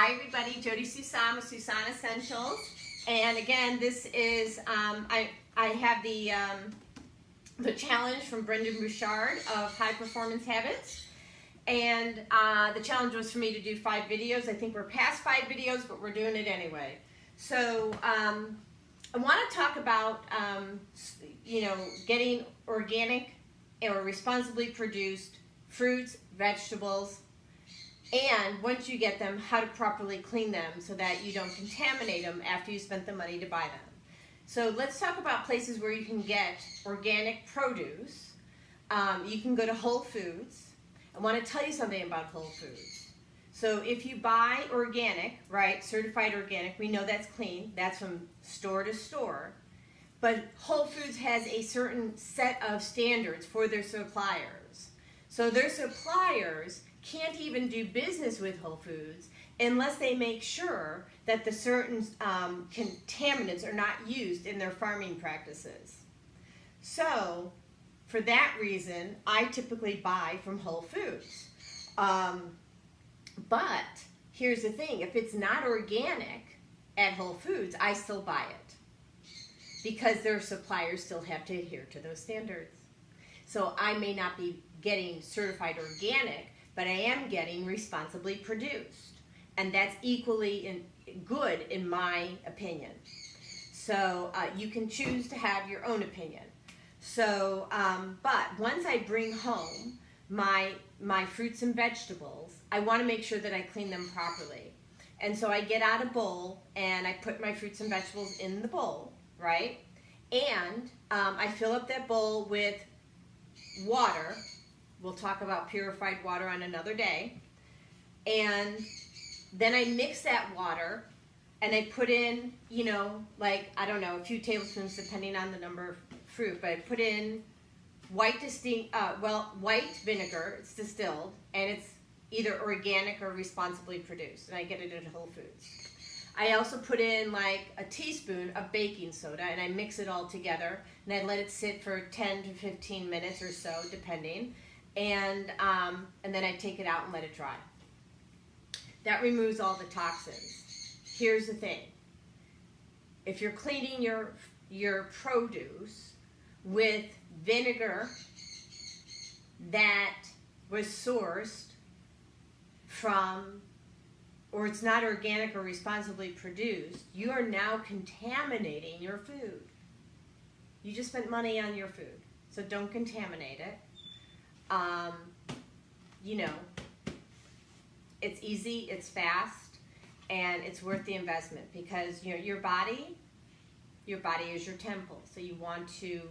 Hi everybody, Jodi Suson with Suson Essentials, and again, this is I have the challenge from Brendan Bouchard of High Performance Habits, and the challenge was for me to do 5 videos. I think we're past 5 videos, but we're doing it anyway. So I want to talk about getting organic or responsibly produced fruits, vegetables. And once you get them, how to properly clean them so that you don't contaminate them after you spent the money to buy them. So let's talk about places where you can get organic produce. You can go to Whole Foods. I want to tell you something about Whole Foods. So if you buy organic, right, certified organic, we know that's clean. That's from store to store. But Whole Foods has a certain set of standards for their suppliers. So their suppliers can't even do business with Whole Foods unless they make sure that the certain contaminants are not used in their farming practices. So for that reason, I typically buy from Whole Foods. But here's the thing, if it's not organic at Whole Foods, I still buy it because their suppliers still have to adhere to those standards. So I may not be getting certified organic, but I am getting responsibly produced, and that's equally good in my opinion. So you can choose to have your own opinion. So, but once I bring home my fruits and vegetables, I want to make sure that I clean them properly. And so I get out a bowl and I put my fruits and vegetables in the bowl, right? And I fill up that bowl with water. We'll talk about purified water on another day. And then I mix that water and I put in, a few tablespoons depending on the number of fruit, but I put in white vinegar, it's distilled, and it's either organic or responsibly produced, and I get it at Whole Foods. I also put in like a teaspoon of baking soda and I mix it all together and I let it sit for 10 to 15 minutes or so, depending. And then I take it out and let it dry. That removes all the toxins. Here's the thing. If you're cleaning your produce with vinegar that was sourced from, or it's not organic or responsibly produced, you are now contaminating your food. You just spent money on your food, so don't contaminate it. It's easy, it's fast, and it's worth the investment because your body is your temple. So you want to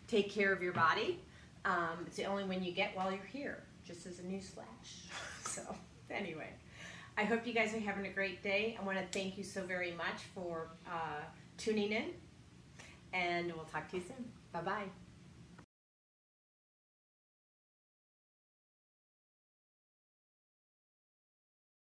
take care of your body. It's the only one you get while you're here, just as a newsflash. So anyway, I hope you guys are having a great day. I want to thank you so very much for tuning in, and we'll talk to you soon. Bye-bye.